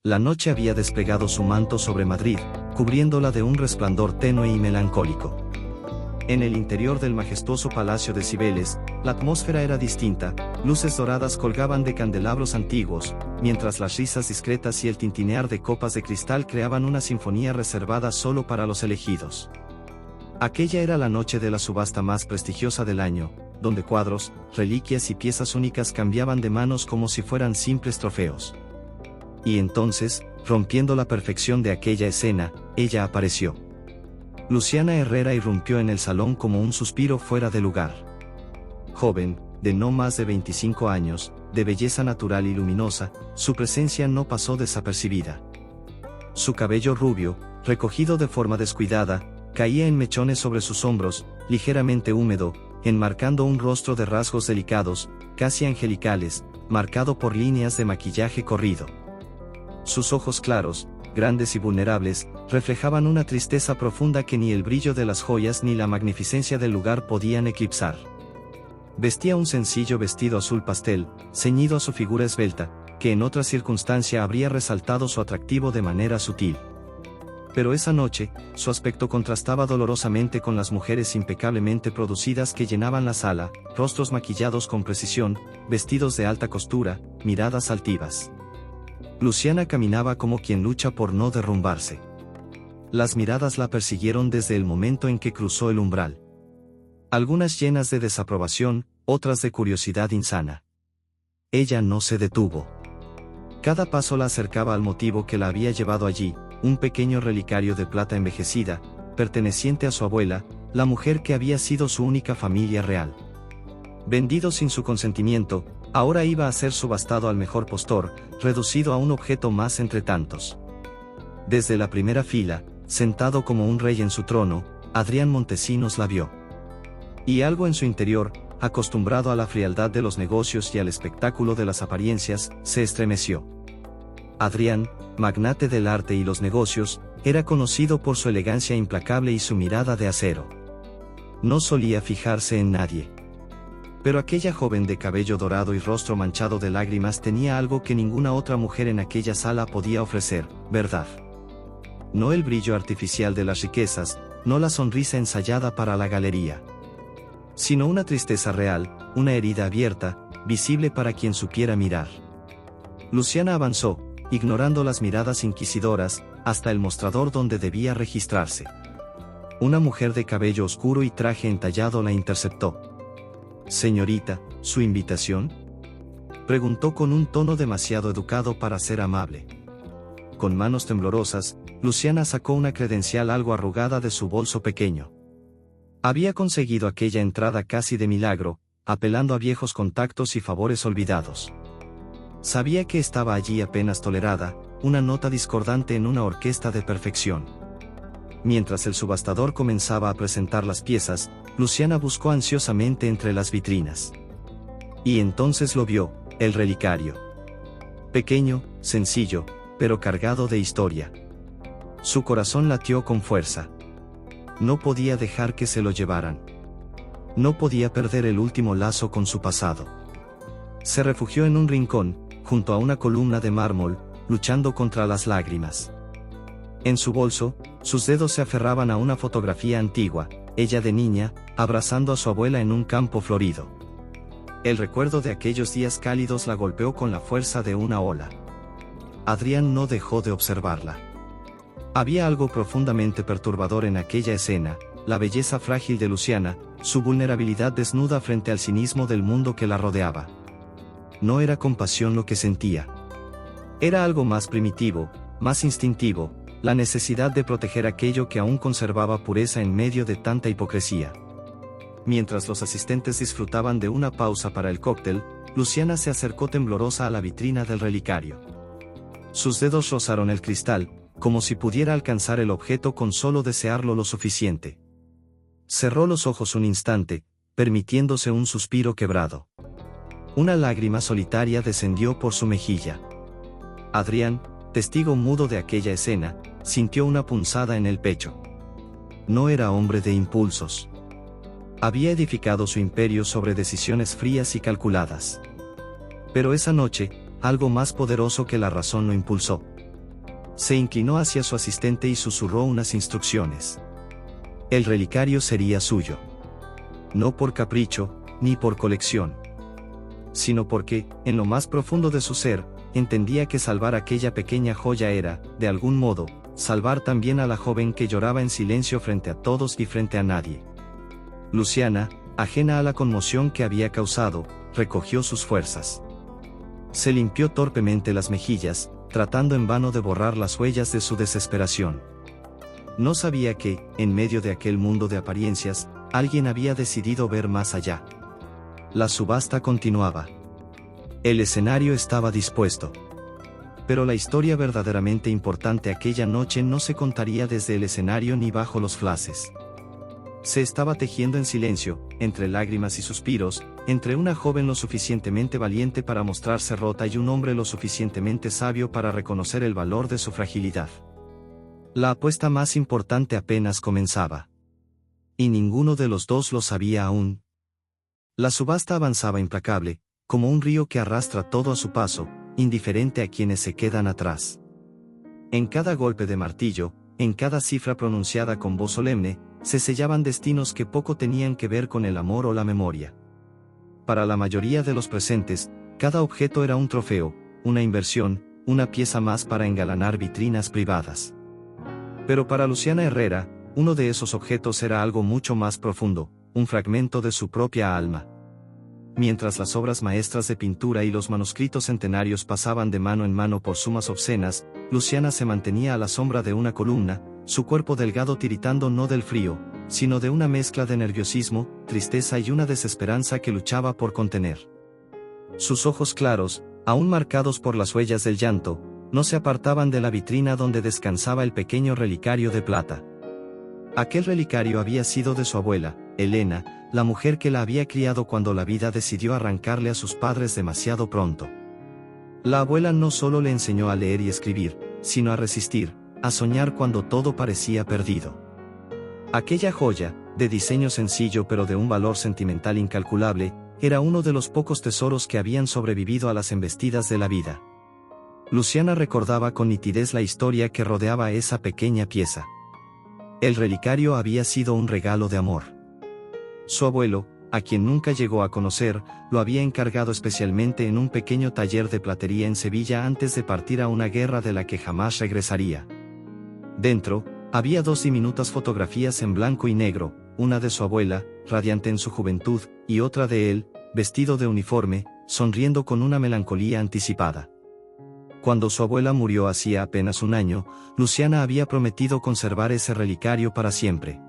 La noche había desplegado su manto sobre Madrid, cubriéndola de un resplandor tenue y melancólico. En el interior del majestuoso palacio de Cibeles, la atmósfera era distinta, luces doradas colgaban de candelabros antiguos, mientras las risas discretas y el tintinear de copas de cristal creaban una sinfonía reservada solo para los elegidos. Aquella era la noche de la subasta más prestigiosa del año, donde cuadros, reliquias y piezas únicas cambiaban de manos como si fueran simples trofeos. Y entonces, rompiendo la perfección de aquella escena, ella apareció. Luciana Herrera irrumpió en el salón como un suspiro fuera de lugar. Joven, de no más de 25 años, de belleza natural y luminosa, su presencia no pasó desapercibida. Su cabello rubio, recogido de forma descuidada, caía en mechones sobre sus hombros, ligeramente húmedo, enmarcando un rostro de rasgos delicados, casi angelicales, marcado por líneas de maquillaje corrido. Sus ojos claros, grandes y vulnerables, reflejaban una tristeza profunda que ni el brillo de las joyas ni la magnificencia del lugar podían eclipsar. Vestía un sencillo vestido azul pastel, ceñido a su figura esbelta, que en otra circunstancia habría resaltado su atractivo de manera sutil. Pero esa noche, su aspecto contrastaba dolorosamente con las mujeres impecablemente producidas que llenaban la sala, rostros maquillados con precisión, vestidos de alta costura, miradas altivas. Luciana caminaba como quien lucha por no derrumbarse. Las miradas la persiguieron desde el momento en que cruzó el umbral. Algunas llenas de desaprobación, otras de curiosidad insana. Ella no se detuvo. Cada paso la acercaba al motivo que la había llevado allí, un pequeño relicario de plata envejecida, perteneciente a su abuela, la mujer que había sido su única familia real. Vendido sin su consentimiento, ahora iba a ser subastado al mejor postor, reducido a un objeto más entre tantos. Desde la primera fila, sentado como un rey en su trono, Adrián Montesinos la vio. Y algo en su interior, acostumbrado a la frialdad de los negocios y al espectáculo de las apariencias, se estremeció. Adrián, magnate del arte y los negocios, era conocido por su elegancia implacable y su mirada de acero. No solía fijarse en nadie. Pero aquella joven de cabello dorado y rostro manchado de lágrimas tenía algo que ninguna otra mujer en aquella sala podía ofrecer, ¿verdad? No el brillo artificial de las riquezas, no la sonrisa ensayada para la galería. Sino una tristeza real, una herida abierta, visible para quien supiera mirar. Luciana avanzó, ignorando las miradas inquisidoras, hasta el mostrador donde debía registrarse. Una mujer de cabello oscuro y traje entallado la interceptó. «Señorita, ¿su invitación?», preguntó con un tono demasiado educado para ser amable. Con manos temblorosas, Luciana sacó una credencial algo arrugada de su bolso pequeño. Había conseguido aquella entrada casi de milagro, apelando a viejos contactos y favores olvidados. Sabía que estaba allí apenas tolerada, una nota discordante en una orquesta de perfección. Mientras el subastador comenzaba a presentar las piezas, Luciana buscó ansiosamente entre las vitrinas. Y entonces lo vio, el relicario. Pequeño, sencillo, pero cargado de historia. Su corazón latió con fuerza. No podía dejar que se lo llevaran. No podía perder el último lazo con su pasado. Se refugió en un rincón, junto a una columna de mármol, luchando contra las lágrimas. En su bolso, sus dedos se aferraban a una fotografía antigua, ella de niña, abrazando a su abuela en un campo florido. El recuerdo de aquellos días cálidos la golpeó con la fuerza de una ola. Adrián no dejó de observarla. Había algo profundamente perturbador en aquella escena, la belleza frágil de Luciana, su vulnerabilidad desnuda frente al cinismo del mundo que la rodeaba. No era compasión lo que sentía. Era algo más primitivo, más instintivo, la necesidad de proteger aquello que aún conservaba pureza en medio de tanta hipocresía. Mientras los asistentes disfrutaban de una pausa para el cóctel, Luciana se acercó temblorosa a la vitrina del relicario. Sus dedos rozaron el cristal, como si pudiera alcanzar el objeto con solo desearlo lo suficiente. Cerró los ojos un instante, permitiéndose un suspiro quebrado. Una lágrima solitaria descendió por su mejilla. Adrián, testigo mudo de aquella escena, sintió una punzada en el pecho. No era hombre de impulsos. Había edificado su imperio sobre decisiones frías y calculadas. Pero esa noche, algo más poderoso que la razón lo impulsó. Se inclinó hacia su asistente y susurró unas instrucciones. El relicario sería suyo. No por capricho, ni por colección, sino porque, en lo más profundo de su ser, entendía que salvar aquella pequeña joya era, de algún modo, salvar también a la joven que lloraba en silencio frente a todos y frente a nadie. Luciana, ajena a la conmoción que había causado, recogió sus fuerzas. Se limpió torpemente las mejillas, tratando en vano de borrar las huellas de su desesperación. No sabía que, en medio de aquel mundo de apariencias, alguien había decidido ver más allá. La subasta continuaba. El escenario estaba dispuesto. Pero la historia verdaderamente importante aquella noche no se contaría desde el escenario ni bajo los flashes. Se estaba tejiendo en silencio, entre lágrimas y suspiros, entre una joven lo suficientemente valiente para mostrarse rota y un hombre lo suficientemente sabio para reconocer el valor de su fragilidad. La apuesta más importante apenas comenzaba. Y ninguno de los dos lo sabía aún. La subasta avanzaba implacable, como un río que arrastra todo a su paso, indiferente a quienes se quedan atrás. En cada golpe de martillo, en cada cifra pronunciada con voz solemne, se sellaban destinos que poco tenían que ver con el amor o la memoria. Para la mayoría de los presentes, cada objeto era un trofeo, una inversión, una pieza más para engalanar vitrinas privadas. Pero para Luciana Herrera, uno de esos objetos era algo mucho más profundo, un fragmento de su propia alma. Mientras las obras maestras de pintura y los manuscritos centenarios pasaban de mano en mano por sumas obscenas, Luciana se mantenía a la sombra de una columna, su cuerpo delgado tiritando no del frío, sino de una mezcla de nerviosismo, tristeza y una desesperanza que luchaba por contener. Sus ojos claros, aún marcados por las huellas del llanto, no se apartaban de la vitrina donde descansaba el pequeño relicario de plata. Aquel relicario había sido de su abuela, Elena, la mujer que la había criado cuando la vida decidió arrancarle a sus padres demasiado pronto. La abuela no solo le enseñó a leer y escribir, sino a resistir, a soñar cuando todo parecía perdido. Aquella joya, de diseño sencillo pero de un valor sentimental incalculable, era uno de los pocos tesoros que habían sobrevivido a las embestidas de la vida. Luciana recordaba con nitidez la historia que rodeaba esa pequeña pieza. El relicario había sido un regalo de amor. Su abuelo, a quien nunca llegó a conocer, lo había encargado especialmente en un pequeño taller de platería en Sevilla antes de partir a una guerra de la que jamás regresaría. Dentro, había 2 diminutas fotografías en blanco y negro, una de su abuela, radiante en su juventud, y otra de él, vestido de uniforme, sonriendo con una melancolía anticipada. Cuando su abuela murió hacía apenas un año, Luciana había prometido conservar ese relicario para siempre.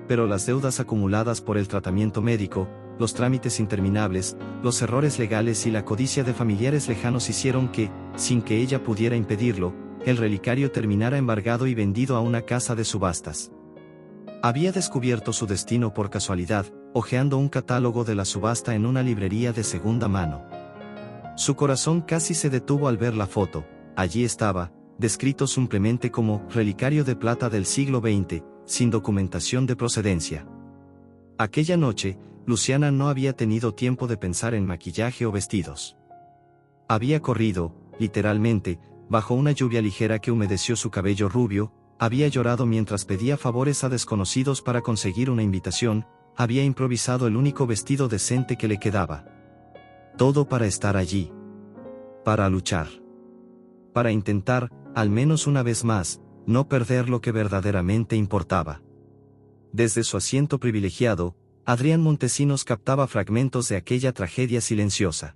Pero las deudas acumuladas por el tratamiento médico, los trámites interminables, los errores legales y la codicia de familiares lejanos hicieron que, sin que ella pudiera impedirlo, el relicario terminara embargado y vendido a una casa de subastas. Había descubierto su destino por casualidad, hojeando un catálogo de la subasta en una librería de segunda mano. Su corazón casi se detuvo al ver la foto. Allí estaba, descrito simplemente como relicario de plata del siglo XX, sin documentación de procedencia. Aquella noche, Luciana no había tenido tiempo de pensar en maquillaje o vestidos. Había corrido, literalmente, bajo una lluvia ligera que humedeció su cabello rubio, había llorado mientras pedía favores a desconocidos para conseguir una invitación, había improvisado el único vestido decente que le quedaba. Todo para estar allí. Para luchar. Para intentar, al menos una vez más, no perder lo que verdaderamente importaba. Desde su asiento privilegiado, Adrián Montesinos captaba fragmentos de aquella tragedia silenciosa.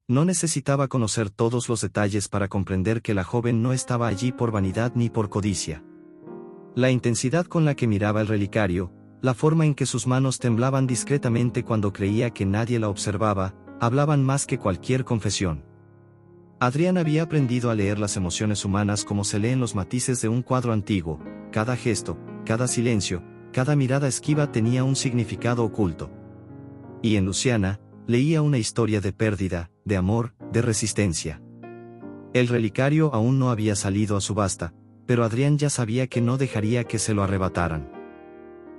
No necesitaba conocer todos los detalles para comprender que la joven no estaba allí por vanidad ni por codicia. La intensidad con la que miraba el relicario, la forma en que sus manos temblaban discretamente cuando creía que nadie la observaba, hablaban más que cualquier confesión. Adrián había aprendido a leer las emociones humanas como se leen los matices de un cuadro antiguo. Cada gesto, cada silencio, cada mirada esquiva tenía un significado oculto. Y en Luciana, leía una historia de pérdida, de amor, de resistencia. El relicario aún no había salido a subasta, pero Adrián ya sabía que no dejaría que se lo arrebataran.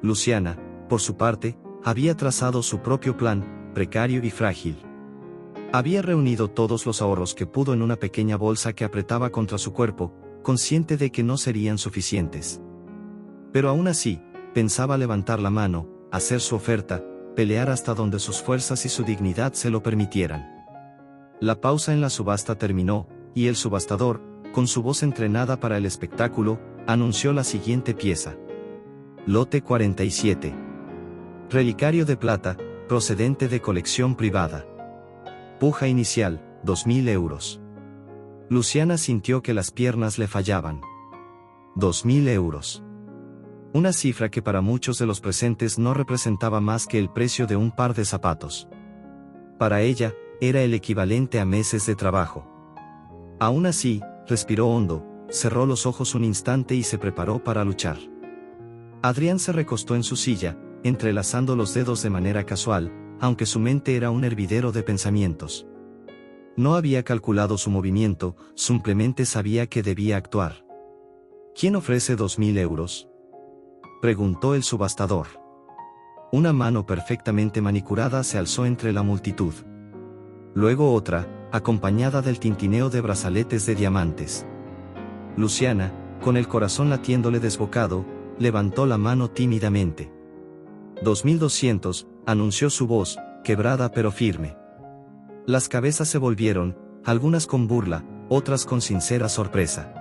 Luciana, por su parte, había trazado su propio plan, precario y frágil. Había reunido todos los ahorros que pudo en una pequeña bolsa que apretaba contra su cuerpo, consciente de que no serían suficientes. Pero aún así, pensaba levantar la mano, hacer su oferta, pelear hasta donde sus fuerzas y su dignidad se lo permitieran. La pausa en la subasta terminó, y el subastador, con su voz entrenada para el espectáculo, anunció la siguiente pieza. Lote 47. Relicario de plata, procedente de colección privada. Puja inicial, 2.000 euros. Luciana sintió que las piernas le fallaban. 2.000 euros. Una cifra que para muchos de los presentes no representaba más que el precio de un par de zapatos. Para ella, era el equivalente a meses de trabajo. Aún así, respiró hondo, cerró los ojos un instante y se preparó para luchar. Adrián se recostó en su silla, entrelazando los dedos de manera casual, aunque su mente era un hervidero de pensamientos. No había calculado su movimiento, simplemente sabía que debía actuar. ¿Quién ofrece 2.000 euros? Preguntó el subastador. Una mano perfectamente manicurada se alzó entre la multitud. Luego otra, acompañada del tintineo de brazaletes de diamantes. Luciana, con el corazón latiéndole desbocado, levantó la mano tímidamente. 2.200, anunció su voz, quebrada pero firme. Las cabezas se volvieron, algunas con burla, otras con sincera sorpresa.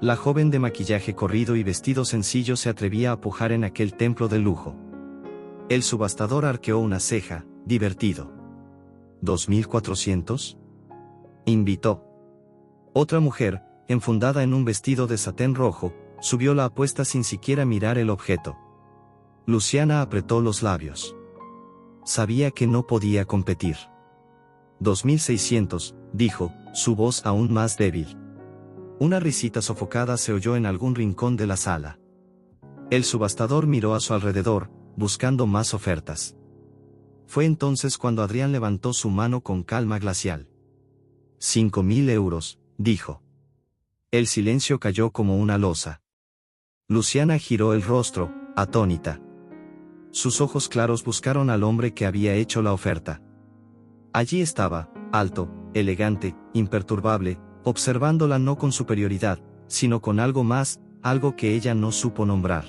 La joven de maquillaje corrido y vestido sencillo se atrevía a pujar en aquel templo del lujo. El subastador arqueó una ceja, divertido. ¿2.400? Invitó. Otra mujer, enfundada en un vestido de satén rojo, subió la apuesta sin siquiera mirar el objeto. Luciana apretó los labios. Sabía que no podía competir. 2.600, dijo, su voz aún más débil. Una risita sofocada se oyó en algún rincón de la sala. El subastador miró a su alrededor, buscando más ofertas. Fue entonces cuando Adrián levantó su mano con calma glacial. 5.000 euros, dijo. El silencio cayó como una losa. Luciana giró el rostro, atónita. Sus ojos claros buscaron al hombre que había hecho la oferta. Allí estaba, alto, elegante, imperturbable, observándola no con superioridad, sino con algo más, algo que ella no supo nombrar.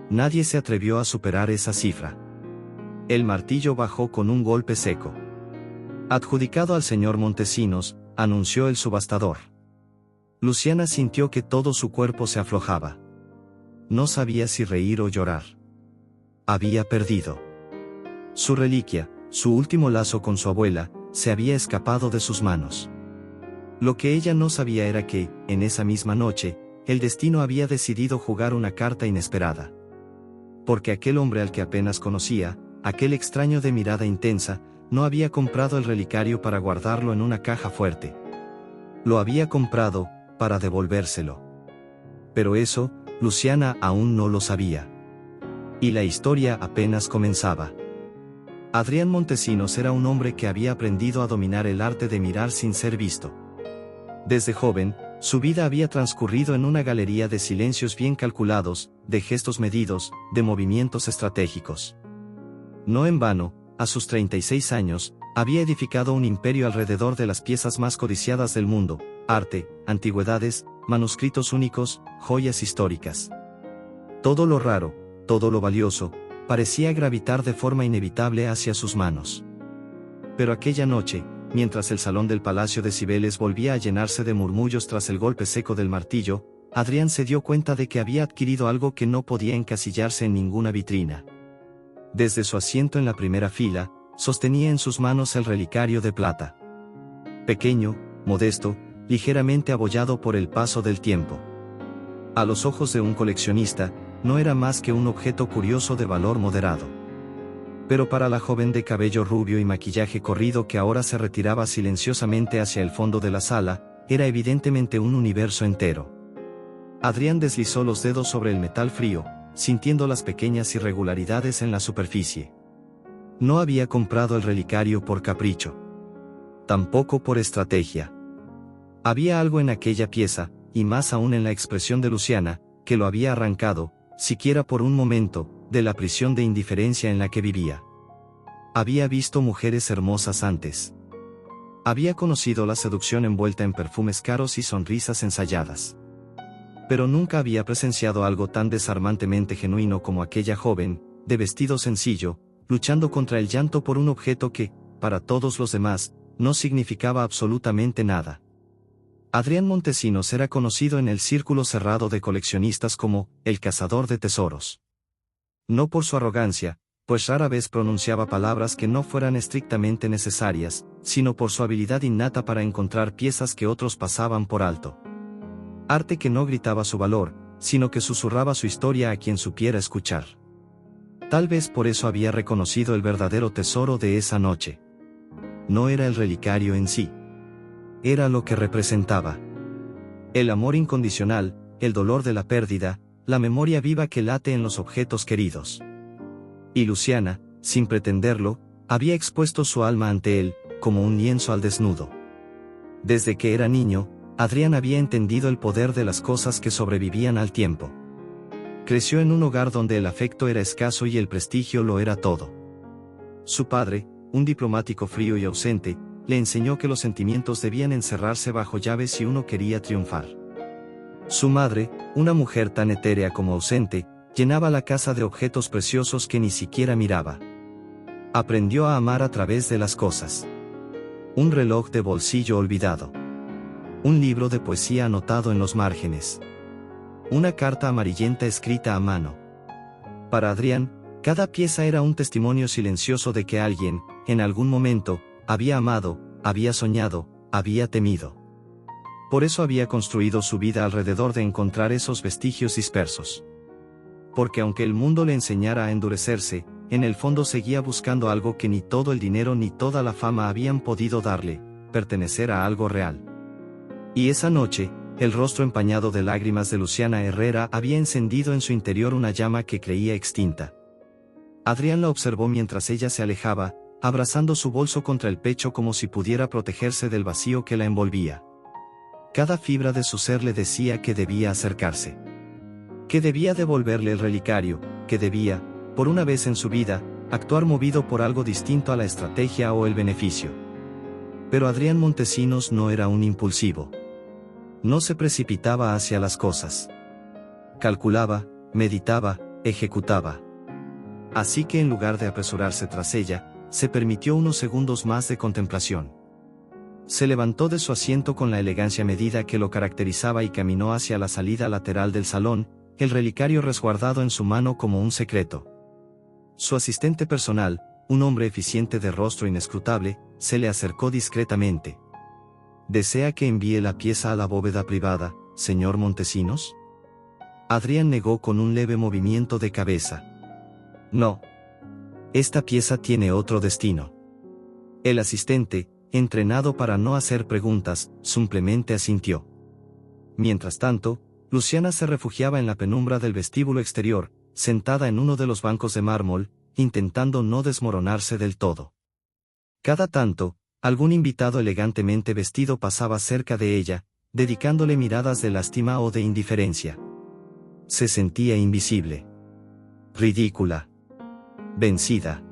Nadie se atrevió a superar esa cifra. El martillo bajó con un golpe seco. Adjudicado al señor Montesinos, anunció el subastador. Luciana sintió que todo su cuerpo se aflojaba. No sabía si reír o llorar. Había perdido. Su reliquia, su último lazo con su abuela, se había escapado de sus manos. Lo que ella no sabía era que, en esa misma noche, el destino había decidido jugar una carta inesperada. Porque aquel hombre al que apenas conocía, aquel extraño de mirada intensa, no había comprado el relicario para guardarlo en una caja fuerte. Lo había comprado, para devolvérselo. Pero eso, Luciana aún no lo sabía. Y la historia apenas comenzaba. Adrián Montesinos era un hombre que había aprendido a dominar el arte de mirar sin ser visto. Desde joven, su vida había transcurrido en una galería de silencios bien calculados, de gestos medidos, de movimientos estratégicos. No en vano, a sus 36 años, había edificado un imperio alrededor de las piezas más codiciadas del mundo: arte, antigüedades, manuscritos únicos, joyas históricas. Todo lo raro, todo lo valioso, parecía gravitar de forma inevitable hacia sus manos. Pero aquella noche, mientras el salón del Palacio de Cibeles volvía a llenarse de murmullos tras el golpe seco del martillo, Adrián se dio cuenta de que había adquirido algo que no podía encasillarse en ninguna vitrina. Desde su asiento en la primera fila, sostenía en sus manos el relicario de plata. Pequeño, modesto, ligeramente abollado por el paso del tiempo. A los ojos de un coleccionista, no era más que un objeto curioso de valor moderado. Pero para la joven de cabello rubio y maquillaje corrido que ahora se retiraba silenciosamente hacia el fondo de la sala, era evidentemente un universo entero. Adrián deslizó los dedos sobre el metal frío, sintiendo las pequeñas irregularidades en la superficie. No había comprado el relicario por capricho. Tampoco por estrategia. Había algo en aquella pieza, y más aún en la expresión de Luciana, que lo había arrancado, siquiera por un momento, de la prisión de indiferencia en la que vivía. Había visto mujeres hermosas antes. Había conocido la seducción envuelta en perfumes caros y sonrisas ensayadas. Pero nunca había presenciado algo tan desarmantemente genuino como aquella joven, de vestido sencillo, luchando contra el llanto por un objeto que, para todos los demás, no significaba absolutamente nada. Adrián Montesinos era conocido en el círculo cerrado de coleccionistas como el cazador de tesoros. No por su arrogancia, pues rara vez pronunciaba palabras que no fueran estrictamente necesarias, sino por su habilidad innata para encontrar piezas que otros pasaban por alto. Arte que no gritaba su valor, sino que susurraba su historia a quien supiera escuchar. Tal vez por eso había reconocido el verdadero tesoro de esa noche. No era el relicario en sí. Era lo que representaba. El amor incondicional, el dolor de la pérdida, la memoria viva que late en los objetos queridos. Y Luciana, sin pretenderlo, había expuesto su alma ante él, como un lienzo al desnudo. Desde que era niño, Adrián había entendido el poder de las cosas que sobrevivían al tiempo. Creció en un hogar donde el afecto era escaso y el prestigio lo era todo. Su padre, un diplomático frío y ausente, le enseñó que los sentimientos debían encerrarse bajo llave si uno quería triunfar. Su madre, una mujer tan etérea como ausente, llenaba la casa de objetos preciosos que ni siquiera miraba. Aprendió a amar a través de las cosas. Un reloj de bolsillo olvidado. Un libro de poesía anotado en los márgenes. Una carta amarillenta escrita a mano. Para Adrián, cada pieza era un testimonio silencioso de que alguien, en algún momento, había amado, había soñado, había temido. Por eso había construido su vida alrededor de encontrar esos vestigios dispersos. Porque aunque el mundo le enseñara a endurecerse, en el fondo seguía buscando algo que ni todo el dinero ni toda la fama habían podido darle, pertenecer a algo real. Y esa noche, el rostro empañado de lágrimas de Luciana Herrera había encendido en su interior una llama que creía extinta. Adrián la observó mientras ella se alejaba, abrazando su bolso contra el pecho como si pudiera protegerse del vacío que la envolvía. Cada fibra de su ser le decía que debía acercarse. Que debía devolverle el relicario, que debía, por una vez en su vida, actuar movido por algo distinto a la estrategia o el beneficio. Pero Adrián Montesinos no era un impulsivo. No se precipitaba hacia las cosas. Calculaba, meditaba, ejecutaba. Así que en lugar de apresurarse tras ella, se permitió unos segundos más de contemplación. Se levantó de su asiento con la elegancia medida que lo caracterizaba y caminó hacia la salida lateral del salón, el relicario resguardado en su mano como un secreto. Su asistente personal, un hombre eficiente de rostro inescrutable, se le acercó discretamente. ¿Desea que envíe la pieza a la bóveda privada, señor Montesinos? Adrián negó con un leve movimiento de cabeza. No. Esta pieza tiene otro destino. El asistente, entrenado para no hacer preguntas, simplemente asintió. Mientras tanto, Luciana se refugiaba en la penumbra del vestíbulo exterior, sentada en uno de los bancos de mármol, intentando no desmoronarse del todo. Cada tanto, algún invitado elegantemente vestido pasaba cerca de ella, dedicándole miradas de lástima o de indiferencia. Se sentía invisible. Ridícula. Vencida.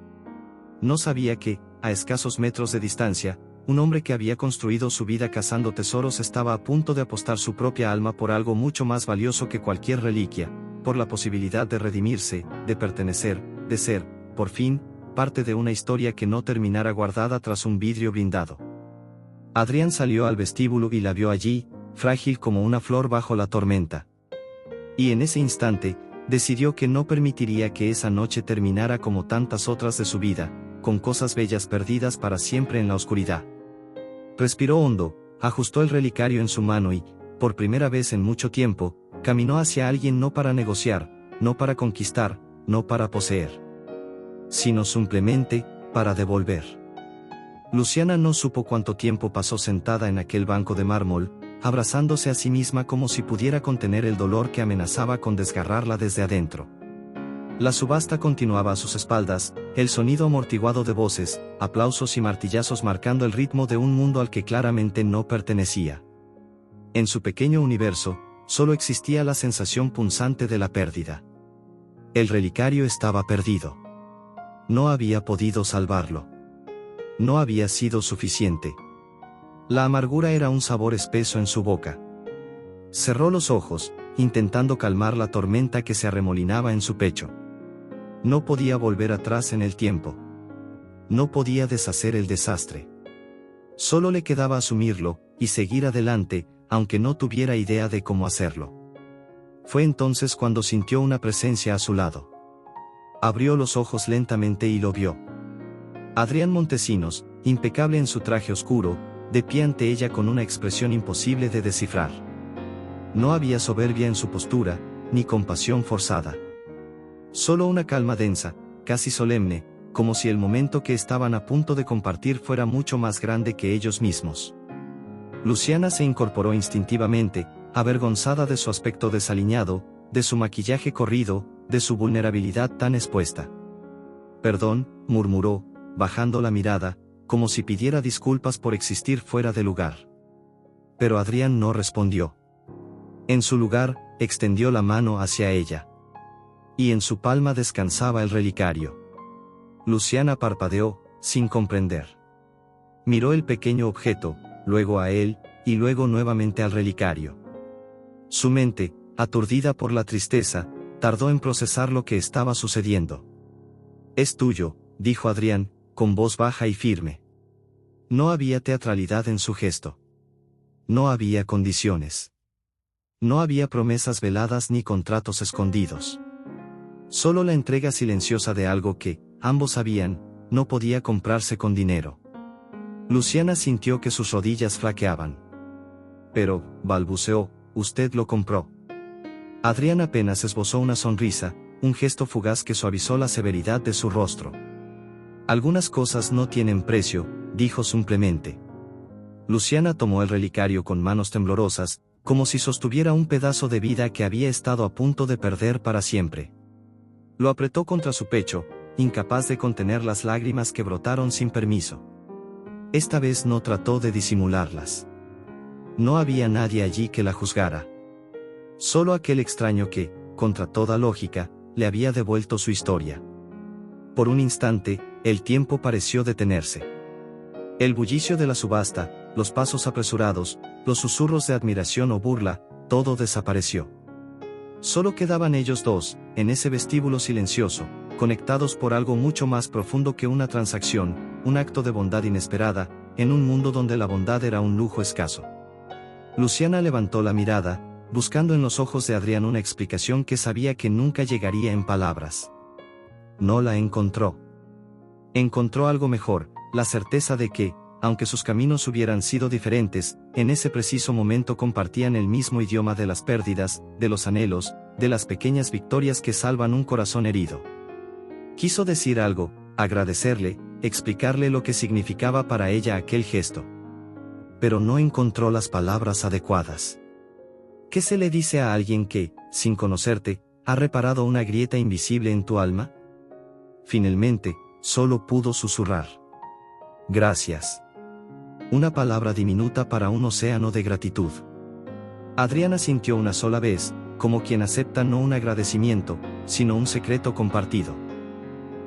No sabía que, a escasos metros de distancia, un hombre que había construido su vida cazando tesoros estaba a punto de apostar su propia alma por algo mucho más valioso que cualquier reliquia, por la posibilidad de redimirse, de pertenecer, de ser, por fin, parte de una historia que no terminara guardada tras un vidrio blindado. Adrián salió al vestíbulo y la vio allí, frágil como una flor bajo la tormenta. Y en ese instante, decidió que no permitiría que esa noche terminara como tantas otras de su vida, con cosas bellas perdidas para siempre en la oscuridad. Respiró hondo, ajustó el relicario en su mano y, por primera vez en mucho tiempo, caminó hacia alguien no para negociar, no para conquistar, no para poseer, sino simplemente, para devolver. Luciana no supo cuánto tiempo pasó sentada en aquel banco de mármol, abrazándose a sí misma como si pudiera contener el dolor que amenazaba con desgarrarla desde adentro. La subasta continuaba a sus espaldas, el sonido amortiguado de voces, aplausos y martillazos marcando el ritmo de un mundo al que claramente no pertenecía. En su pequeño universo, solo existía la sensación punzante de la pérdida. El relicario estaba perdido. No había podido salvarlo. No había sido suficiente. La amargura era un sabor espeso en su boca. Cerró los ojos, intentando calmar la tormenta que se arremolinaba en su pecho. No podía volver atrás en el tiempo. No podía deshacer el desastre. Solo le quedaba asumirlo, y seguir adelante, aunque no tuviera idea de cómo hacerlo. Fue entonces cuando sintió una presencia a su lado. Abrió los ojos lentamente y lo vio. Adrián Montesinos, impecable en su traje oscuro, de pie ante ella con una expresión imposible de descifrar. No había soberbia en su postura, ni compasión forzada. Solo una calma densa, casi solemne, como si el momento que estaban a punto de compartir fuera mucho más grande que ellos mismos. Luciana se incorporó instintivamente, avergonzada de su aspecto desaliñado, de su maquillaje corrido, de su vulnerabilidad tan expuesta. «Perdón», murmuró, bajando la mirada, como si pidiera disculpas por existir fuera de lugar. Pero Adrián no respondió. En su lugar, extendió la mano hacia ella. Y en su palma descansaba el relicario. Luciana parpadeó, sin comprender. Miró el pequeño objeto, luego a él, y luego nuevamente al relicario. Su mente, aturdida por la tristeza, tardó en procesar lo que estaba sucediendo. «Es tuyo», dijo Adrián, con voz baja y firme. No había teatralidad en su gesto. No había condiciones. No había promesas veladas ni contratos escondidos. Solo la entrega silenciosa de algo que, ambos sabían, no podía comprarse con dinero. Luciana sintió que sus rodillas flaqueaban. «Pero», balbuceó, «usted lo compró». Adrián apenas esbozó una sonrisa, un gesto fugaz que suavizó la severidad de su rostro. «Algunas cosas no tienen precio», dijo simplemente. Luciana tomó el relicario con manos temblorosas, como si sostuviera un pedazo de vida que había estado a punto de perder para siempre. Lo apretó contra su pecho, incapaz de contener las lágrimas que brotaron sin permiso. Esta vez no trató de disimularlas. No había nadie allí que la juzgara. Solo aquel extraño que, contra toda lógica, le había devuelto su historia. Por un instante, el tiempo pareció detenerse. El bullicio de la subasta, los pasos apresurados, los susurros de admiración o burla, todo desapareció. Solo quedaban ellos dos, en ese vestíbulo silencioso, conectados por algo mucho más profundo que una transacción, un acto de bondad inesperada, en un mundo donde la bondad era un lujo escaso. Luciana levantó la mirada, buscando en los ojos de Adrián una explicación que sabía que nunca llegaría en palabras. No la encontró. Encontró algo mejor, la certeza de que, aunque sus caminos hubieran sido diferentes, en ese preciso momento compartían el mismo idioma de las pérdidas, de los anhelos, de las pequeñas victorias que salvan un corazón herido. Quiso decir algo, agradecerle, explicarle lo que significaba para ella aquel gesto. Pero no encontró las palabras adecuadas. ¿Qué se le dice a alguien que, sin conocerte, ha reparado una grieta invisible en tu alma? Finalmente, solo pudo susurrar: «Gracias». Una palabra diminuta para un océano de gratitud. Adriana sintió una sola vez, como quien acepta no un agradecimiento, sino un secreto compartido.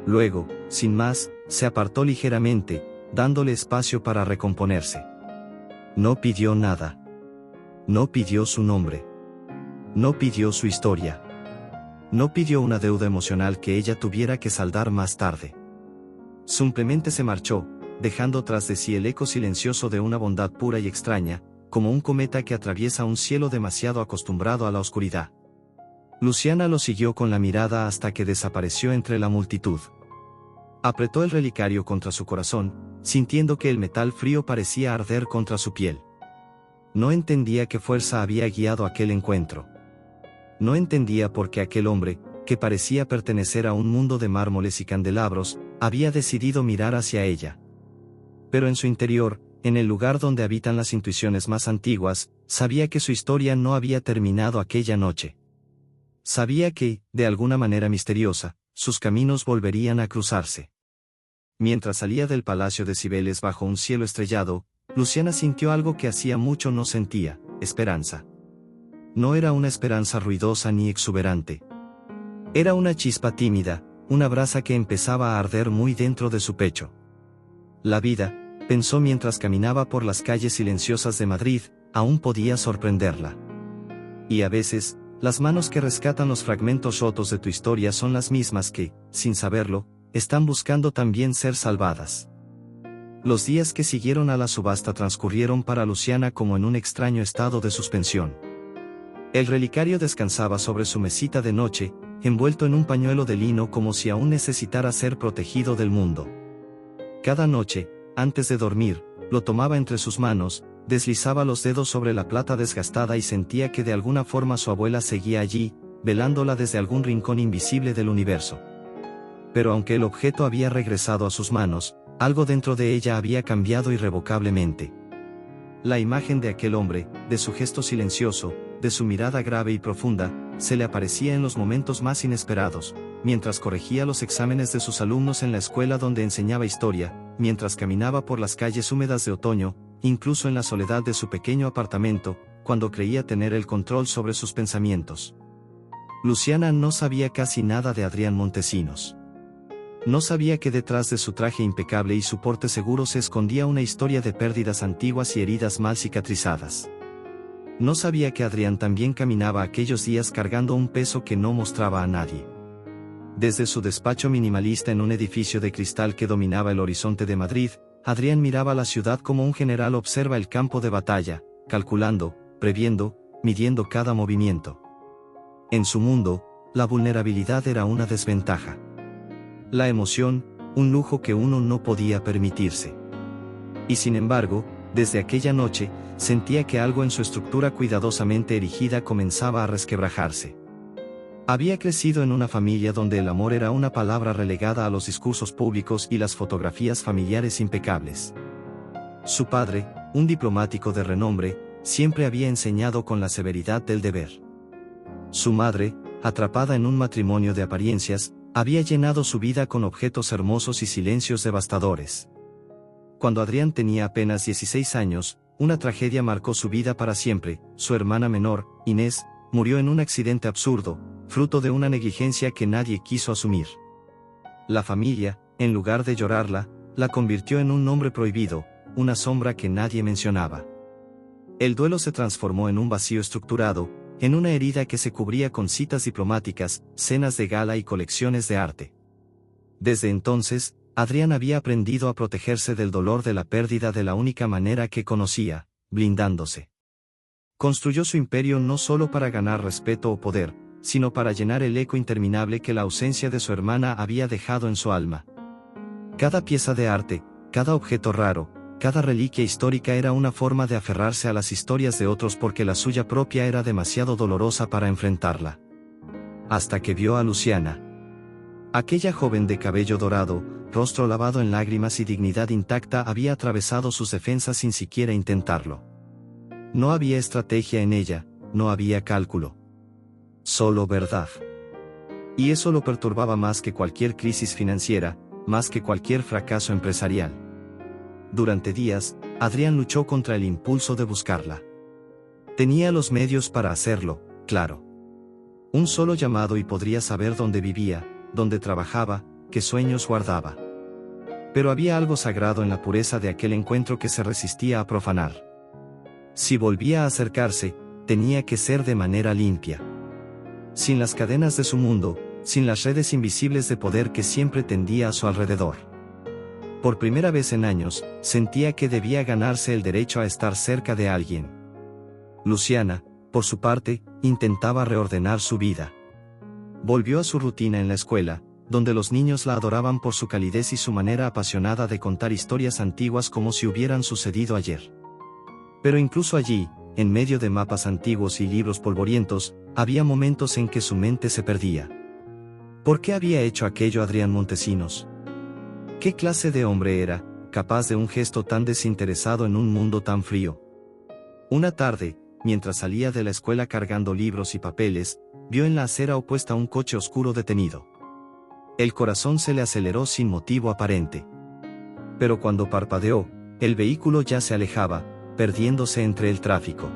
Luego, sin más, se apartó ligeramente, dándole espacio para recomponerse. No pidió nada. No pidió su nombre. No pidió su historia. No pidió una deuda emocional que ella tuviera que saldar más tarde. Simplemente se marchó, dejando tras de sí el eco silencioso de una bondad pura y extraña, como un cometa que atraviesa un cielo demasiado acostumbrado a la oscuridad. Luciana lo siguió con la mirada hasta que desapareció entre la multitud. Apretó el relicario contra su corazón, sintiendo que el metal frío parecía arder contra su piel. No entendía qué fuerza había guiado aquel encuentro. No entendía por qué aquel hombre, que parecía pertenecer a un mundo de mármoles y candelabros, había decidido mirar hacia ella. Pero en su interior, en el lugar donde habitan las intuiciones más antiguas, sabía que su historia no había terminado aquella noche. Sabía que, de alguna manera misteriosa, sus caminos volverían a cruzarse. Mientras salía del palacio de Cibeles bajo un cielo estrellado, Luciana sintió algo que hacía mucho no sentía: esperanza. No era una esperanza ruidosa ni exuberante. Era una chispa tímida, una brasa que empezaba a arder muy dentro de su pecho. La vida, pensó mientras caminaba por las calles silenciosas de Madrid, aún podía sorprenderla. Y a veces, las manos que rescatan los fragmentos rotos de tu historia son las mismas que, sin saberlo, están buscando también ser salvadas. Los días que siguieron a la subasta transcurrieron para Luciana como en un extraño estado de suspensión. El relicario descansaba sobre su mesita de noche, envuelto en un pañuelo de lino como si aún necesitara ser protegido del mundo. Cada noche, antes de dormir, lo tomaba entre sus manos, deslizaba los dedos sobre la plata desgastada y sentía que de alguna forma su abuela seguía allí, velándola desde algún rincón invisible del universo. Pero aunque el objeto había regresado a sus manos, algo dentro de ella había cambiado irrevocablemente. La imagen de aquel hombre, de su gesto silencioso, de su mirada grave y profunda, se le aparecía en los momentos más inesperados, mientras corregía los exámenes de sus alumnos en la escuela donde enseñaba historia, mientras caminaba por las calles húmedas de otoño, incluso en la soledad de su pequeño apartamento, cuando creía tener el control sobre sus pensamientos. Luciana no sabía casi nada de Adrián Montesinos. No sabía que detrás de su traje impecable y su porte seguro se escondía una historia de pérdidas antiguas y heridas mal cicatrizadas. No sabía que Adrián también caminaba aquellos días cargando un peso que no mostraba a nadie. Desde su despacho minimalista en un edificio de cristal que dominaba el horizonte de Madrid, Adrián miraba la ciudad como un general observa el campo de batalla, calculando, previendo, midiendo cada movimiento. En su mundo, la vulnerabilidad era una desventaja. La emoción, un lujo que uno no podía permitirse. Y sin embargo, desde aquella noche, sentía que algo en su estructura cuidadosamente erigida comenzaba a resquebrajarse. Había crecido en una familia donde el amor era una palabra relegada a los discursos públicos y las fotografías familiares impecables. Su padre, un diplomático de renombre, siempre había enseñado con la severidad del deber. Su madre, atrapada en un matrimonio de apariencias, había llenado su vida con objetos hermosos y silencios devastadores. Cuando Adrián tenía apenas 16 años, una tragedia marcó su vida para siempre. Su hermana menor, Inés, murió en un accidente absurdo, fruto de una negligencia que nadie quiso asumir. La familia, en lugar de llorarla, la convirtió en un nombre prohibido, una sombra que nadie mencionaba. El duelo se transformó en un vacío estructurado, en una herida que se cubría con citas diplomáticas, cenas de gala y colecciones de arte. Desde entonces, Adrián había aprendido a protegerse del dolor de la pérdida de la única manera que conocía, blindándose. Construyó su imperio no solo para ganar respeto o poder, sino para llenar el eco interminable que la ausencia de su hermana había dejado en su alma. Cada pieza de arte, cada objeto raro, cada reliquia histórica era una forma de aferrarse a las historias de otros porque la suya propia era demasiado dolorosa para enfrentarla. Hasta que vio a Luciana. Aquella joven de cabello dorado, rostro lavado en lágrimas y dignidad intacta había atravesado sus defensas sin siquiera intentarlo. No había estrategia en ella, no había cálculo. Solo verdad. Y eso lo perturbaba más que cualquier crisis financiera, más que cualquier fracaso empresarial. Durante días, Adrián luchó contra el impulso de buscarla. Tenía los medios para hacerlo, claro. Un solo llamado y podría saber dónde vivía, dónde trabajaba, qué sueños guardaba. Pero había algo sagrado en la pureza de aquel encuentro que se resistía a profanar. Si volvía a acercarse, tenía que ser de manera limpia. Sin las cadenas de su mundo, sin las redes invisibles de poder que siempre tendía a su alrededor. Por primera vez en años, sentía que debía ganarse el derecho a estar cerca de alguien. Luciana, por su parte, intentaba reordenar su vida. Volvió a su rutina en la escuela, donde los niños la adoraban por su calidez y su manera apasionada de contar historias antiguas como si hubieran sucedido ayer. Pero incluso allí, en medio de mapas antiguos y libros polvorientos, había momentos en que su mente se perdía. ¿Por qué había hecho aquello Adrián Montesinos? ¿Qué clase de hombre era, capaz de un gesto tan desinteresado en un mundo tan frío? Una tarde, mientras salía de la escuela cargando libros y papeles, vio en la acera opuesta un coche oscuro detenido. El corazón se le aceleró sin motivo aparente. Pero cuando parpadeó, el vehículo ya se alejaba, perdiéndose entre el tráfico.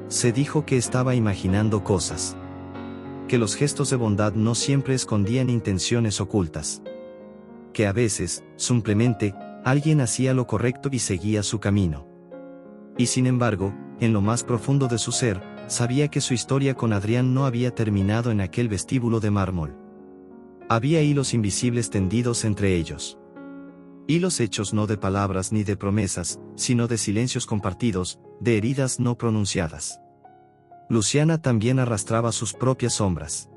Se dijo que estaba imaginando cosas. Que los gestos de bondad no siempre escondían intenciones ocultas. Que a veces, simplemente, alguien hacía lo correcto y seguía su camino. Y sin embargo, en lo más profundo de su ser, sabía que su historia con Adrián no había terminado en aquel vestíbulo de mármol. Había hilos invisibles tendidos entre ellos. Hilos hechos no de palabras ni de promesas, sino de silencios compartidos, de heridas no pronunciadas. Luciana también arrastraba sus propias sombras.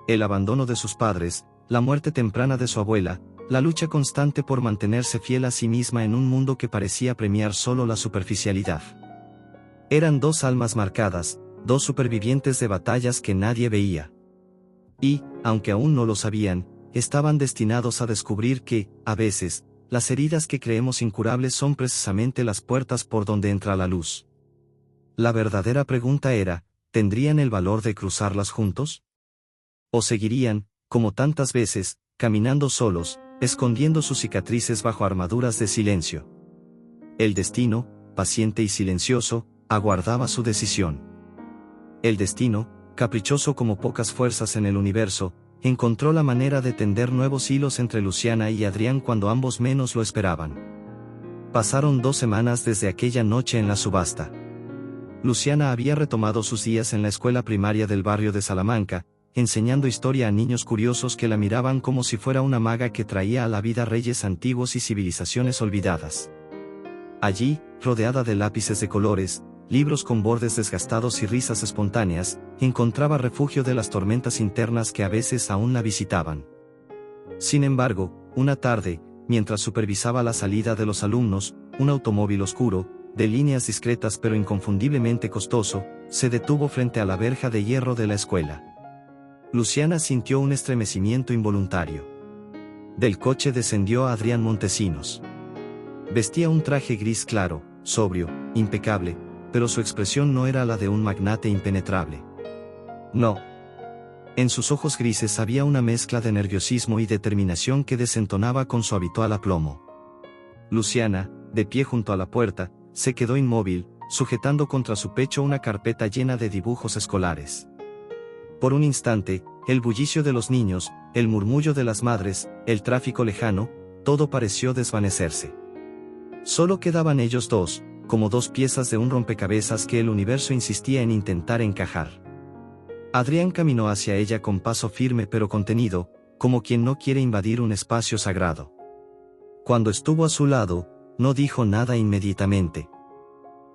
El abandono de sus padres, la muerte temprana de su abuela, la lucha constante por mantenerse fiel a sí misma en un mundo que parecía premiar solo la superficialidad. Eran dos almas marcadas, dos supervivientes de batallas que nadie veía. Y, aunque aún no lo sabían, estaban destinados a descubrir que, a veces, las heridas que creemos incurables son precisamente las puertas por donde entra la luz. La verdadera pregunta era, ¿tendrían el valor de cruzarlas juntos? ¿O seguirían, como tantas veces, caminando solos, escondiendo sus cicatrices bajo armaduras de silencio? El destino, paciente y silencioso, aguardaba su decisión. El destino, caprichoso como pocas fuerzas en el universo, encontró la manera de tender nuevos hilos entre Luciana y Adrián cuando ambos menos lo esperaban. Pasaron 2 semanas desde aquella noche en la subasta. Luciana había retomado sus días en la escuela primaria del barrio de Salamanca, enseñando historia a niños curiosos que la miraban como si fuera una maga que traía a la vida reyes antiguos y civilizaciones olvidadas. Allí, rodeada de lápices de colores, libros con bordes desgastados y risas espontáneas, encontraba refugio de las tormentas internas que a veces aún la visitaban. Sin embargo, una tarde, mientras supervisaba la salida de los alumnos, un automóvil oscuro, de líneas discretas pero inconfundiblemente costoso, se detuvo frente a la verja de hierro de la escuela. Luciana sintió un estremecimiento involuntario. Del coche descendió Adrián Montesinos. Vestía un traje gris claro, sobrio, impecable, pero su expresión no era la de un magnate impenetrable. No. En sus ojos grises había una mezcla de nerviosismo y determinación que desentonaba con su habitual aplomo. Luciana, de pie junto a la puerta, se quedó inmóvil, sujetando contra su pecho una carpeta llena de dibujos escolares. Por un instante, el bullicio de los niños, el murmullo de las madres, el tráfico lejano, todo pareció desvanecerse. Solo quedaban ellos dos, como dos piezas de un rompecabezas que el universo insistía en intentar encajar. Adrián caminó hacia ella con paso firme pero contenido, como quien no quiere invadir un espacio sagrado. Cuando estuvo a su lado, no dijo nada inmediatamente.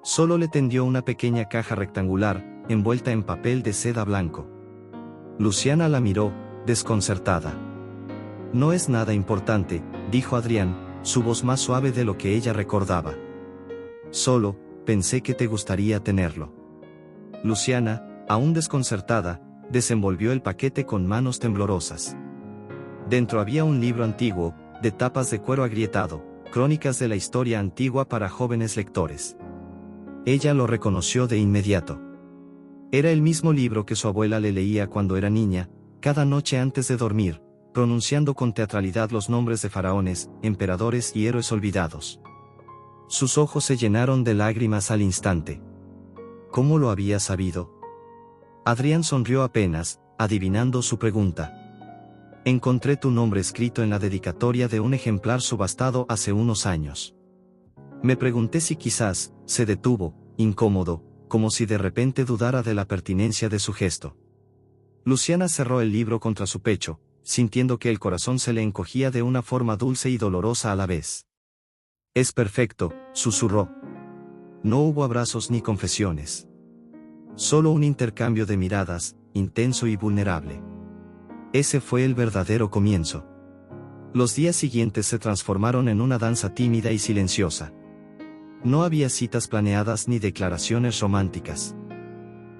Solo le tendió una pequeña caja rectangular, envuelta en papel de seda blanco. Luciana la miró, desconcertada. No es nada importante, dijo Adrián, su voz más suave de lo que ella recordaba. Solo, pensé que te gustaría tenerlo. Luciana, aún desconcertada, desenvolvió el paquete con manos temblorosas. Dentro había un libro antiguo, de tapas de cuero agrietado, crónicas de la historia antigua para jóvenes lectores. Ella lo reconoció de inmediato. Era el mismo libro que su abuela le leía cuando era niña, cada noche antes de dormir, pronunciando con teatralidad los nombres de faraones, emperadores y héroes olvidados. Sus ojos se llenaron de lágrimas al instante. ¿Cómo lo había sabido? Adrián sonrió apenas, adivinando su pregunta. Encontré tu nombre escrito en la dedicatoria de un ejemplar subastado hace unos años. Me pregunté si quizás, se detuvo, incómodo, como si de repente dudara de la pertinencia de su gesto. Luciana cerró el libro contra su pecho, sintiendo que el corazón se le encogía de una forma dulce y dolorosa a la vez. Es perfecto, susurró. No hubo abrazos ni confesiones. Solo un intercambio de miradas, intenso y vulnerable. Ese fue el verdadero comienzo. Los días siguientes se transformaron en una danza tímida y silenciosa. No había citas planeadas ni declaraciones románticas.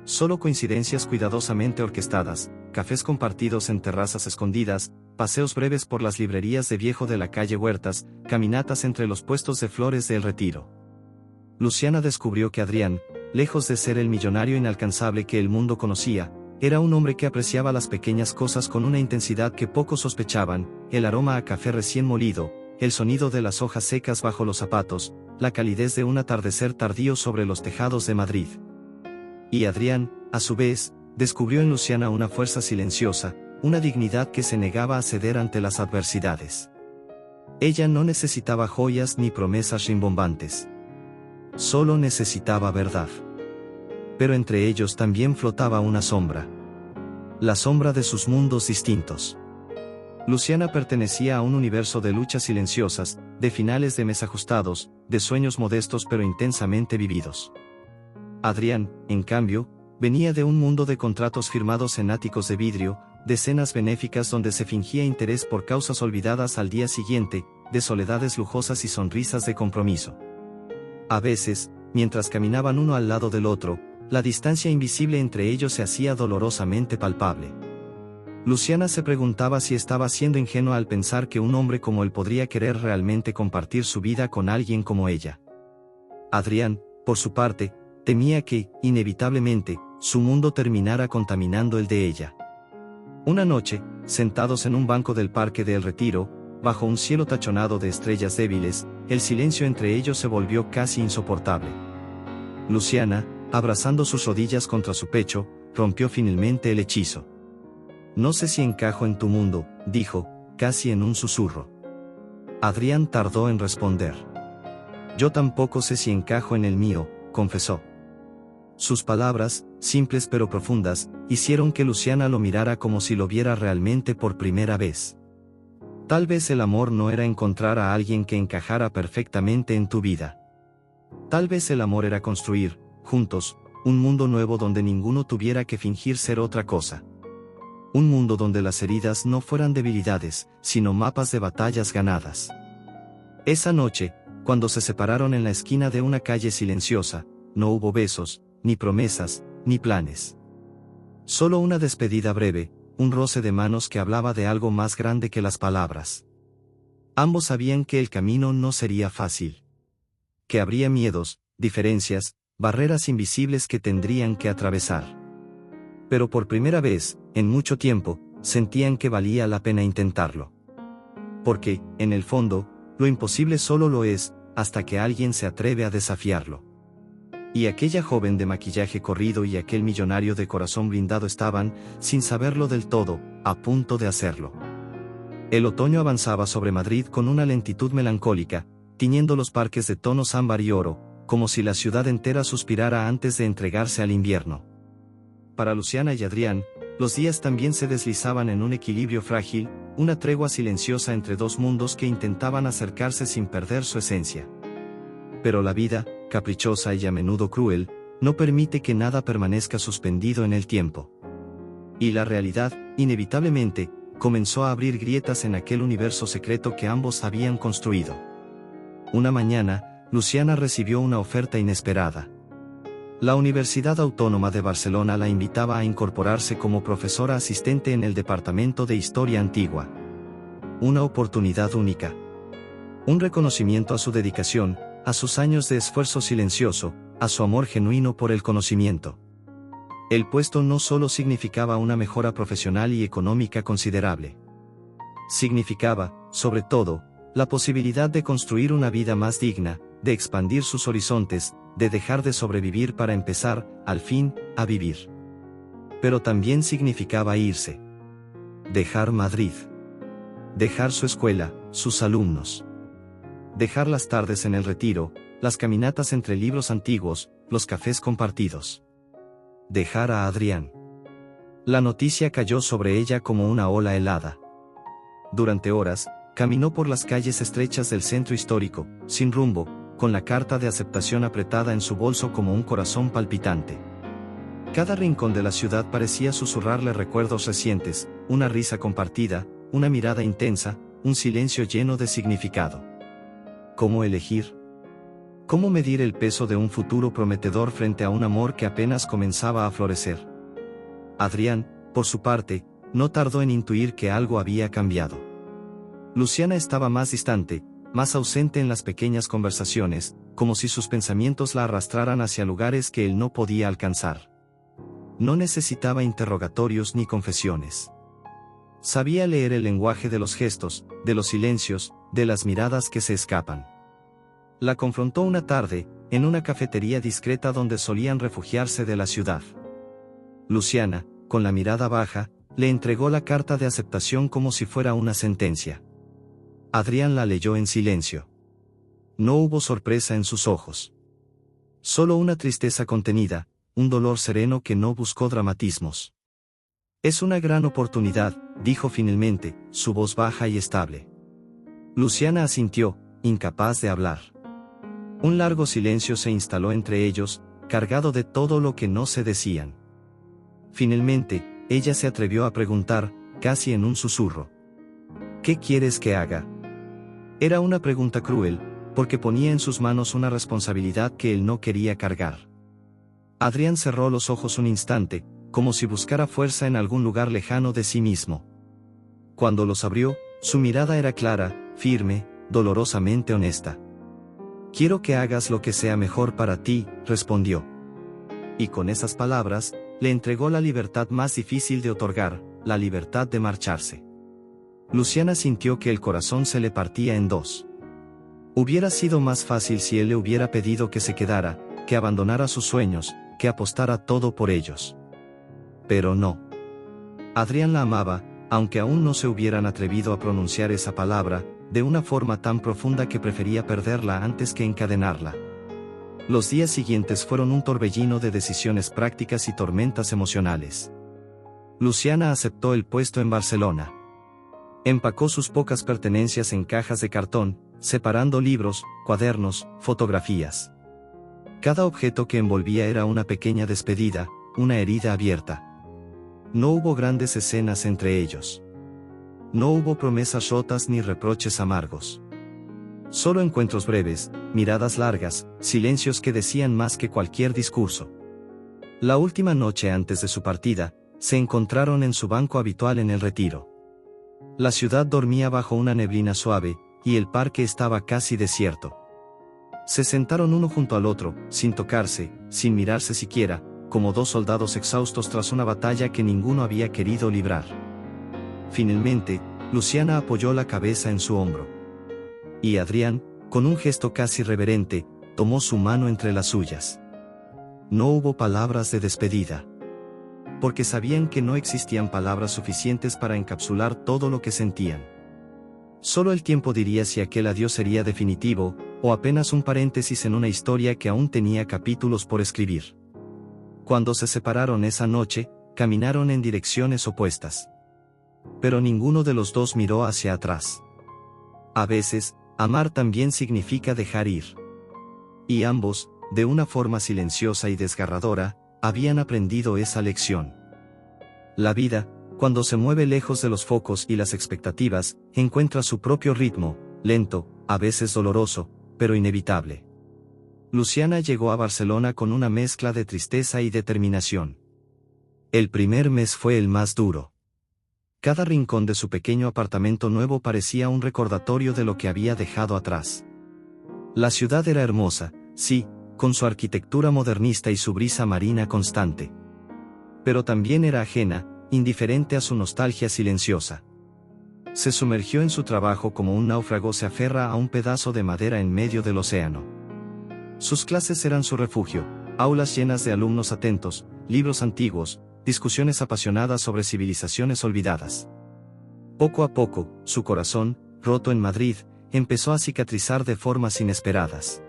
Solo coincidencias cuidadosamente orquestadas, cafés compartidos en terrazas escondidas, paseos breves por las librerías de viejo de la calle Huertas, caminatas entre los puestos de flores de El Retiro. Luciana descubrió que Adrián, lejos de ser el millonario inalcanzable que el mundo conocía, era un hombre que apreciaba las pequeñas cosas con una intensidad que pocos sospechaban, el aroma a café recién molido, el sonido de las hojas secas bajo los zapatos, la calidez de un atardecer tardío sobre los tejados de Madrid. Y Adrián, a su vez, descubrió en Luciana una fuerza silenciosa, una dignidad que se negaba a ceder ante las adversidades. Ella no necesitaba joyas ni promesas rimbombantes. Solo necesitaba verdad. Pero entre ellos también flotaba una sombra. La sombra de sus mundos distintos. Luciana pertenecía a un universo de luchas silenciosas, de finales de mes ajustados, de sueños modestos pero intensamente vividos. Adrián, en cambio, venía de un mundo de contratos firmados en áticos de vidrio, de cenas benéficas donde se fingía interés por causas olvidadas al día siguiente, de soledades lujosas y sonrisas de compromiso. A veces, mientras caminaban uno al lado del otro, la distancia invisible entre ellos se hacía dolorosamente palpable. Luciana se preguntaba si estaba siendo ingenua al pensar que un hombre como él podría querer realmente compartir su vida con alguien como ella. Adrián, por su parte, temía que, inevitablemente, su mundo terminara contaminando el de ella. Una noche, sentados en un banco del Parque de El Retiro, bajo un cielo tachonado de estrellas débiles, el silencio entre ellos se volvió casi insoportable. Luciana, abrazando sus rodillas contra su pecho, rompió finalmente el hechizo. «No sé si encajo en tu mundo», dijo, casi en un susurro. Adrián tardó en responder. «Yo tampoco sé si encajo en el mío», confesó. Sus palabras, simples pero profundas, hicieron que Luciana lo mirara como si lo viera realmente por primera vez. Tal vez el amor no era encontrar a alguien que encajara perfectamente en tu vida. Tal vez el amor era construir, juntos, un mundo nuevo donde ninguno tuviera que fingir ser otra cosa. Un mundo donde las heridas no fueran debilidades, sino mapas de batallas ganadas. Esa noche, cuando se separaron en la esquina de una calle silenciosa, no hubo besos, ni promesas, ni planes. Solo una despedida breve, un roce de manos que hablaba de algo más grande que las palabras. Ambos sabían que el camino no sería fácil. Que habría miedos, diferencias, barreras invisibles que tendrían que atravesar. Pero por primera vez, en mucho tiempo, sentían que valía la pena intentarlo. Porque, en el fondo, lo imposible solo lo es, hasta que alguien se atreve a desafiarlo. Y aquella joven de maquillaje corrido y aquel millonario de corazón blindado estaban, sin saberlo del todo, a punto de hacerlo. El otoño avanzaba sobre Madrid con una lentitud melancólica, tiñendo los parques de tonos ámbar y oro, como si la ciudad entera suspirara antes de entregarse al invierno. Para Luciana y Adrián, los días también se deslizaban en un equilibrio frágil, una tregua silenciosa entre dos mundos que intentaban acercarse sin perder su esencia. Pero la vida, caprichosa y a menudo cruel, no permite que nada permanezca suspendido en el tiempo. Y la realidad, inevitablemente, comenzó a abrir grietas en aquel universo secreto que ambos habían construido. Una mañana, Luciana recibió una oferta inesperada. La Universidad Autónoma de Barcelona la invitaba a incorporarse como profesora asistente en el Departamento de Historia Antigua. Una oportunidad única. Un reconocimiento a su dedicación, a sus años de esfuerzo silencioso, a su amor genuino por el conocimiento. El puesto no solo significaba una mejora profesional y económica considerable. Significaba, sobre todo, la posibilidad de construir una vida más digna, de expandir sus horizontes, de dejar de sobrevivir para empezar, al fin, a vivir. Pero también significaba irse. Dejar Madrid. Dejar su escuela, sus alumnos. Dejar las tardes en El Retiro, las caminatas entre libros antiguos, los cafés compartidos. Dejar a Adrián. La noticia cayó sobre ella como una ola helada. Durante horas, caminó por las calles estrechas del centro histórico, sin rumbo, con la carta de aceptación apretada en su bolso como un corazón palpitante. Cada rincón de la ciudad parecía susurrarle recuerdos recientes, una risa compartida, una mirada intensa, un silencio lleno de significado. ¿Cómo elegir? ¿Cómo medir el peso de un futuro prometedor frente a un amor que apenas comenzaba a florecer? Adrián, por su parte, no tardó en intuir que algo había cambiado. Luciana estaba más distante, más ausente en las pequeñas conversaciones, como si sus pensamientos la arrastraran hacia lugares que él no podía alcanzar. No necesitaba interrogatorios ni confesiones. Sabía leer el lenguaje de los gestos, de los silencios, de las miradas que se escapan. La confrontó una tarde, en una cafetería discreta donde solían refugiarse de la ciudad. Luciana, con la mirada baja, le entregó la carta de aceptación como si fuera una sentencia. Adrián la leyó en silencio. No hubo sorpresa en sus ojos. Solo una tristeza contenida, un dolor sereno que no buscó dramatismos. Es una gran oportunidad, dijo finalmente, su voz baja y estable. Luciana asintió, incapaz de hablar. Un largo silencio se instaló entre ellos, cargado de todo lo que no se decían. Finalmente, ella se atrevió a preguntar, casi en un susurro. ¿Qué quieres que haga? Era una pregunta cruel, porque ponía en sus manos una responsabilidad que él no quería cargar. Adrián cerró los ojos un instante, como si buscara fuerza en algún lugar lejano de sí mismo. Cuando los abrió, su mirada era clara, firme, dolorosamente honesta. Quiero que hagas lo que sea mejor para ti, respondió. Y con esas palabras, le entregó la libertad más difícil de otorgar, la libertad de marcharse. Luciana sintió que el corazón se le partía en dos. Hubiera sido más fácil si él le hubiera pedido que se quedara, que abandonara sus sueños, que apostara todo por ellos. Pero no. Adrián la amaba, aunque aún no se hubieran atrevido a pronunciar esa palabra, de una forma tan profunda que prefería perderla antes que encadenarla. Los días siguientes fueron un torbellino de decisiones prácticas y tormentas emocionales. Luciana aceptó el puesto en Barcelona. Empacó sus pocas pertenencias en cajas de cartón, separando libros, cuadernos, fotografías. Cada objeto que envolvía era una pequeña despedida, una herida abierta. No hubo grandes escenas entre ellos. No hubo promesas rotas ni reproches amargos. Solo encuentros breves, miradas largas, silencios que decían más que cualquier discurso. La última noche antes de su partida, se encontraron en su banco habitual en el Retiro. La ciudad dormía bajo una neblina suave, y el parque estaba casi desierto. Se sentaron uno junto al otro, sin tocarse, sin mirarse siquiera, como dos soldados exhaustos tras una batalla que ninguno había querido librar. Finalmente, Luciana apoyó la cabeza en su hombro. Y Adrián, con un gesto casi reverente, tomó su mano entre las suyas. No hubo palabras de despedida. Porque sabían que no existían palabras suficientes para encapsular todo lo que sentían. Solo el tiempo diría si aquel adiós sería definitivo, o apenas un paréntesis en una historia que aún tenía capítulos por escribir. Cuando se separaron esa noche, caminaron en direcciones opuestas. Pero ninguno de los dos miró hacia atrás. A veces, amar también significa dejar ir. Y ambos, de una forma silenciosa y desgarradora, habían aprendido esa lección. La vida, cuando se mueve lejos de los focos y las expectativas, encuentra su propio ritmo, lento, a veces doloroso, pero inevitable. Luciana llegó a Barcelona con una mezcla de tristeza y determinación. El primer mes fue el más duro. Cada rincón de su pequeño apartamento nuevo parecía un recordatorio de lo que había dejado atrás. La ciudad era hermosa, sí, con su arquitectura modernista y su brisa marina constante. Pero también era ajena, indiferente a su nostalgia silenciosa. Se sumergió en su trabajo como un náufrago se aferra a un pedazo de madera en medio del océano. Sus clases eran su refugio, aulas llenas de alumnos atentos, libros antiguos, discusiones apasionadas sobre civilizaciones olvidadas. Poco a poco, su corazón, roto en Madrid, empezó a cicatrizar de formas inesperadas.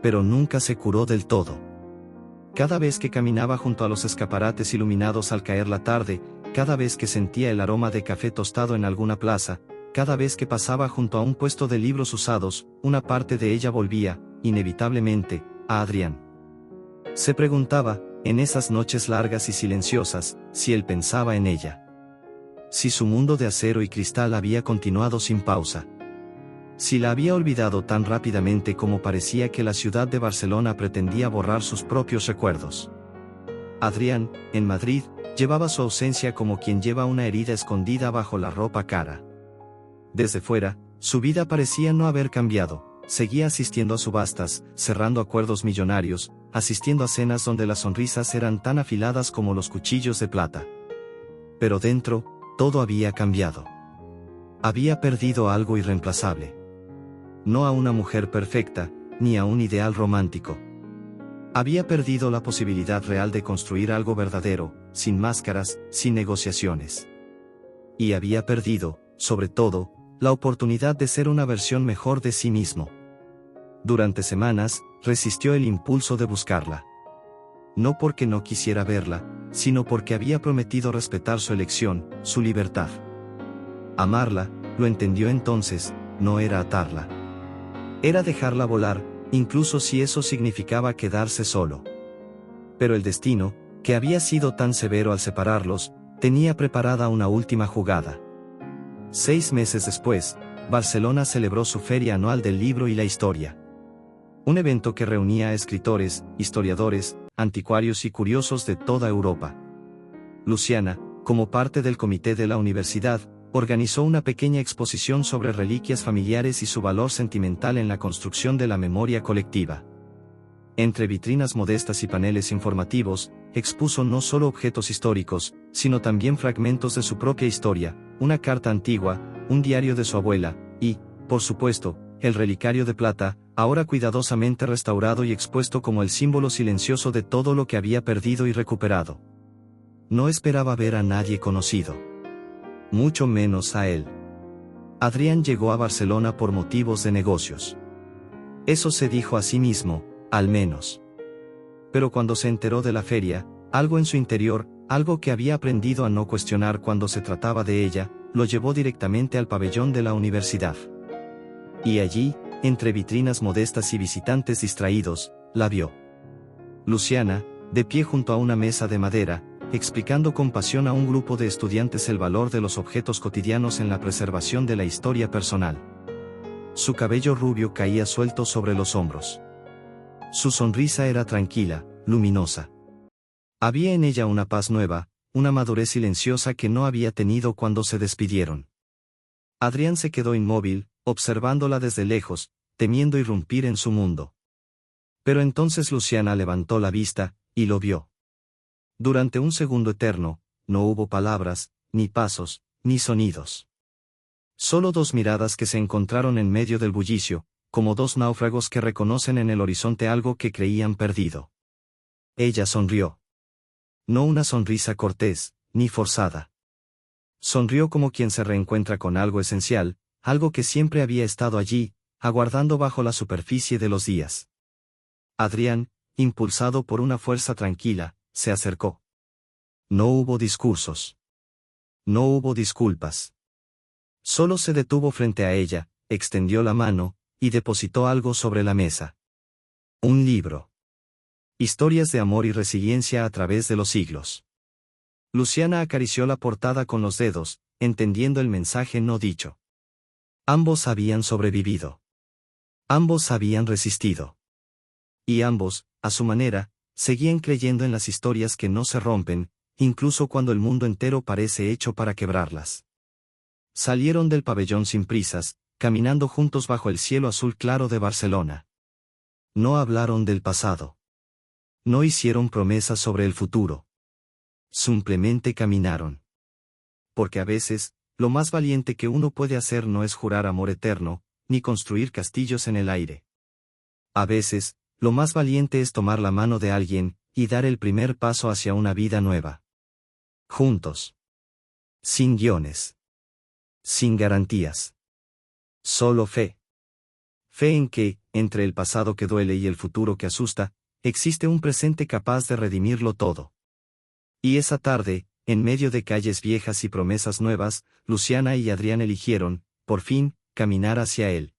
Pero nunca se curó del todo. Cada vez que caminaba junto a los escaparates iluminados al caer la tarde, cada vez que sentía el aroma de café tostado en alguna plaza, cada vez que pasaba junto a un puesto de libros usados, una parte de ella volvía, inevitablemente, a Adrián. Se preguntaba, en esas noches largas y silenciosas, si él pensaba en ella. Si su mundo de acero y cristal había continuado sin pausa. Si la había olvidado tan rápidamente como parecía que la ciudad de Barcelona pretendía borrar sus propios recuerdos. Adrián, en Madrid, llevaba su ausencia como quien lleva una herida escondida bajo la ropa cara. Desde fuera, su vida parecía no haber cambiado. Seguía asistiendo a subastas, cerrando acuerdos millonarios, asistiendo a cenas donde las sonrisas eran tan afiladas como los cuchillos de plata. Pero dentro, todo había cambiado. Había perdido algo irreemplazable. No a una mujer perfecta, ni a un ideal romántico. Había perdido la posibilidad real de construir algo verdadero, sin máscaras, sin negociaciones. Y había perdido, sobre todo, la oportunidad de ser una versión mejor de sí mismo. Durante semanas, resistió el impulso de buscarla. No porque no quisiera verla, sino porque había prometido respetar su elección, su libertad. Amarla, lo entendió entonces, no era atarla. Era dejarla volar, incluso si eso significaba quedarse solo. Pero el destino, que había sido tan severo al separarlos, tenía preparada una última jugada. 6 meses después, Barcelona celebró su Feria Anual del Libro y la Historia. Un evento que reunía a escritores, historiadores, anticuarios y curiosos de toda Europa. Luciana, como parte del comité de la universidad, organizó una pequeña exposición sobre reliquias familiares y su valor sentimental en la construcción de la memoria colectiva. Entre vitrinas modestas y paneles informativos, expuso no solo objetos históricos, sino también fragmentos de su propia historia, una carta antigua, un diario de su abuela, y, por supuesto, el relicario de plata, ahora cuidadosamente restaurado y expuesto como el símbolo silencioso de todo lo que había perdido y recuperado. No esperaba ver a nadie conocido. Mucho menos a él. Adrián llegó a Barcelona por motivos de negocios. Eso se dijo a sí mismo, al menos. Pero cuando se enteró de la feria, algo en su interior, algo que había aprendido a no cuestionar cuando se trataba de ella, lo llevó directamente al pabellón de la universidad. Y allí, entre vitrinas modestas y visitantes distraídos, la vio. Luciana, de pie junto a una mesa de madera, explicando con pasión a un grupo de estudiantes el valor de los objetos cotidianos en la preservación de la historia personal. Su cabello rubio caía suelto sobre los hombros. Su sonrisa era tranquila, luminosa. Había en ella una paz nueva, una madurez silenciosa que no había tenido cuando se despidieron. Adrián se quedó inmóvil, observándola desde lejos, temiendo irrumpir en su mundo. Pero entonces Luciana levantó la vista, y lo vio. Durante un segundo eterno, no hubo palabras, ni pasos, ni sonidos. Solo dos miradas que se encontraron en medio del bullicio, como dos náufragos que reconocen en el horizonte algo que creían perdido. Ella sonrió. No una sonrisa cortés, ni forzada. Sonrió como quien se reencuentra con algo esencial, algo que siempre había estado allí, aguardando bajo la superficie de los días. Adrián, impulsado por una fuerza tranquila, se acercó. No hubo discursos. No hubo disculpas. Solo se detuvo frente a ella, extendió la mano, y depositó algo sobre la mesa. Un libro. Historias de amor y resiliencia a través de los siglos. Luciana acarició la portada con los dedos, entendiendo el mensaje no dicho. Ambos habían sobrevivido. Ambos habían resistido. Y ambos, a su manera, seguían creyendo en las historias que no se rompen, incluso cuando el mundo entero parece hecho para quebrarlas. Salieron del pabellón sin prisas, caminando juntos bajo el cielo azul claro de Barcelona. No hablaron del pasado. No hicieron promesas sobre el futuro. Simplemente caminaron. Porque a veces, lo más valiente que uno puede hacer no es jurar amor eterno, ni construir castillos en el aire. A veces, lo más valiente es tomar la mano de alguien, y dar el primer paso hacia una vida nueva. Juntos. Sin guiones. Sin garantías. Solo fe. Fe en que, entre el pasado que duele y el futuro que asusta, existe un presente capaz de redimirlo todo. Y esa tarde, en medio de calles viejas y promesas nuevas, Luciana y Adrián eligieron, por fin, caminar hacia él.